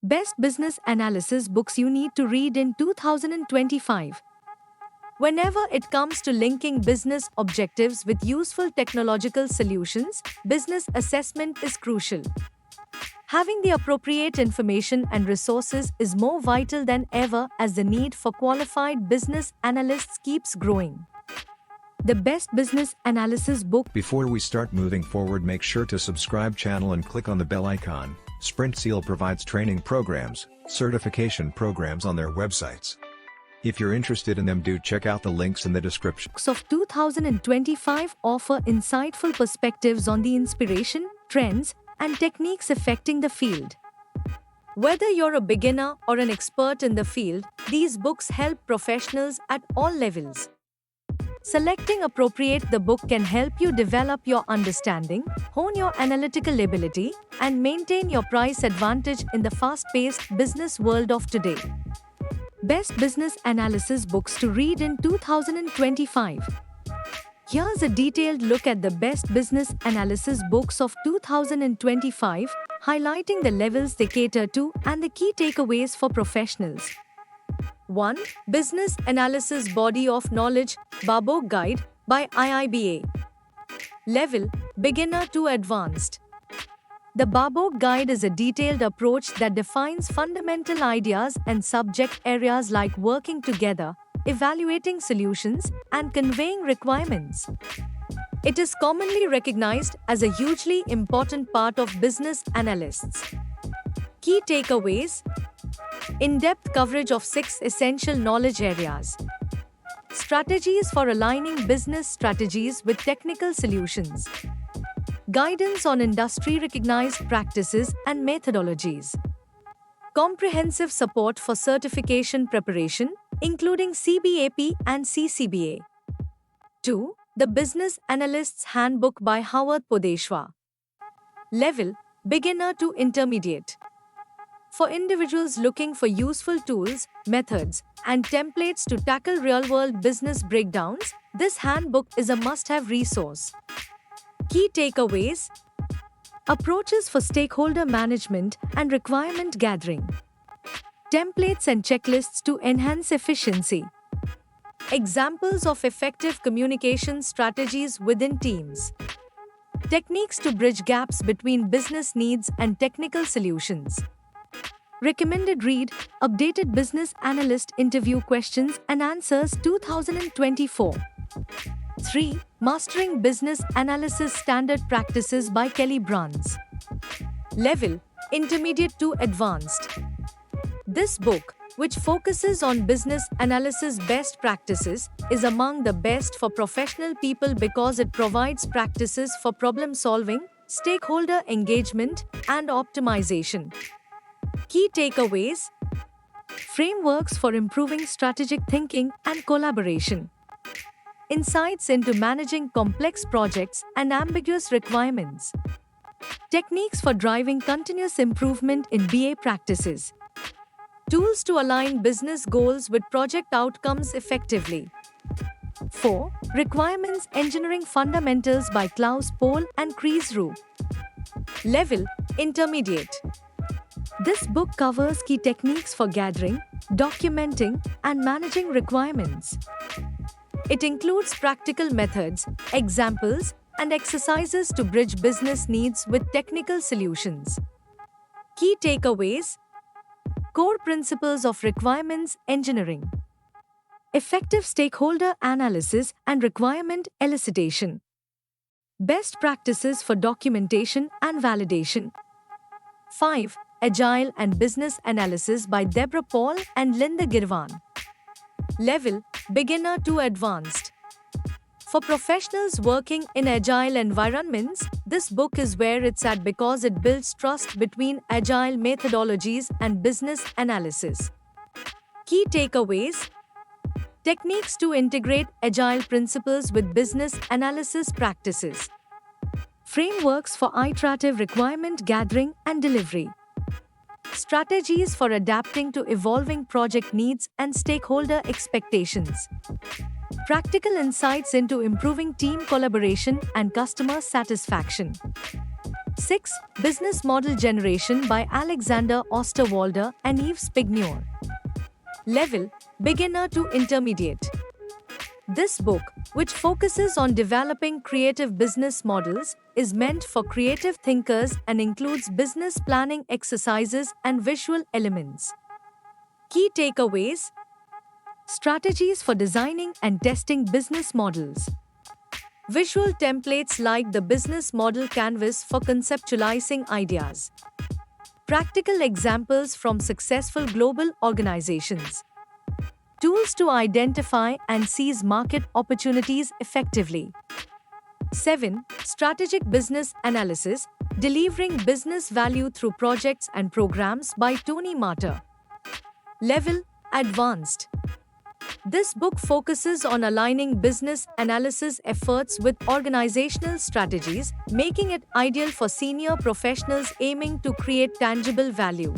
Best business analysis books you need to read in 2025. Whenever it comes to linking business objectives with useful technological solutions, business assessment is crucial. Having the appropriate information and resources is more vital than ever as the need for qualified business analysts keeps growing. The Best Business Analysis book. Before we start moving forward, make sure to subscribe channel and click on the bell icon. Sprint Seal provides training programs, certification programs on their websites. If you're interested in them, do check out the links in the description. Books of 2025 offer insightful perspectives on the inspiration, trends, and techniques affecting the field. Whether you're a beginner or an expert in the field, these books help professionals at all levels. Selecting appropriate the book can help you develop your understanding, hone your analytical ability, and maintain your price advantage in the fast-paced business world of today. Best Business Analysis books to read in 2025. Here's a detailed look at the Best Business Analysis books of 2025, highlighting the levels they cater to and the key takeaways for professionals. 1. Business Analysis Body of Knowledge, Babok Guide, by IIBA. Level: Beginner to Advanced. The Babok Guide is a detailed approach that defines fundamental ideas and subject areas like working together, evaluating solutions, and conveying requirements. It is commonly recognized as a hugely important part of business analysts. Key takeaways: in-depth coverage of 6 essential knowledge areas. Strategies for aligning business strategies with technical solutions. Guidance on industry-recognized practices and methodologies. Comprehensive support for certification preparation, including CBAP and CCBA. 2. The Business Analyst's Handbook by Howard Podeshwa. Level: Beginner to Intermediate. For individuals looking for useful tools, methods, and templates to tackle real-world business breakdowns, this handbook is a must-have resource. Key takeaways: approaches for stakeholder management and requirement gathering. Templates and checklists to enhance efficiency. Examples of effective communication strategies within teams. Techniques to bridge gaps between business needs and technical solutions. Recommended read: Updated Business Analyst Interview Questions and Answers 2024. 3. Mastering Business Analysis Standard Practices by Kelly Bruns. Level: Intermediate to Advanced. This book, which focuses on business analysis best practices, is among the best for professional people because it provides practices for problem solving, stakeholder engagement, and optimization. Key takeaways: frameworks for improving strategic thinking and collaboration. Insights into managing complex projects and ambiguous requirements. Techniques for driving continuous improvement in BA practices. Tools to align business goals with project outcomes effectively. 4. Requirements Engineering Fundamentals by Klaus Pohl and Chris Rue. Level: Intermediate. This book covers key techniques for gathering, documenting, and managing requirements. It includes practical methods, examples, and exercises to bridge business needs with technical solutions. Key takeaways: core principles of requirements engineering. Effective stakeholder analysis and requirement elicitation. Best practices for documentation and validation. 5. Agile and Business Analysis by Deborah Paul and Linda Girvan. Level: Beginner to Advanced. For professionals working in agile environments, this book is where it's at because it builds trust between agile methodologies and business analysis. Key takeaways: techniques to integrate agile principles with business analysis practices. Frameworks for iterative requirement gathering and delivery. Strategies for adapting to evolving project needs and stakeholder expectations. Practical insights into improving team collaboration and customer satisfaction. 6. Business Model Generation by Alexander Osterwalder and Yves Pigneur. Level: Beginner to Intermediate. This book, which focuses on developing creative business models, is meant for creative thinkers and includes business planning exercises and visual elements. Key takeaways: strategies for designing and testing business models. Visual templates like the business model canvas for conceptualizing ideas. Practical examples from successful global organizations. Tools to identify and seize market opportunities effectively. 7. Strategic Business Analysis: Delivering Business Value Through Projects and Programs by Tony Marter. Level: Advanced. This book focuses on aligning business analysis efforts with organizational strategies, making it ideal for senior professionals aiming to create tangible value.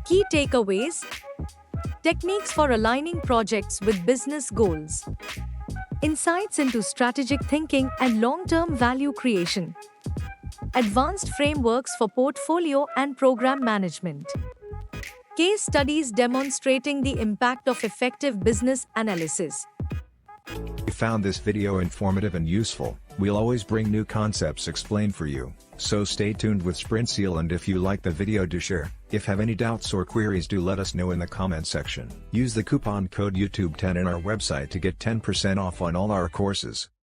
Key takeaways: techniques for aligning projects with business goals. Insights into strategic thinking and long-term value creation. Advanced frameworks for portfolio and program management. Case studies demonstrating the impact of effective business analysis. If you found this video informative and useful, we'll always bring new concepts explained for you, so stay tuned with SprintSeal, and if you like the video, do share. If have any doubts or queries, do let us know in the comment section. Use the coupon code YouTube10 in our website to get 10% off on all our courses.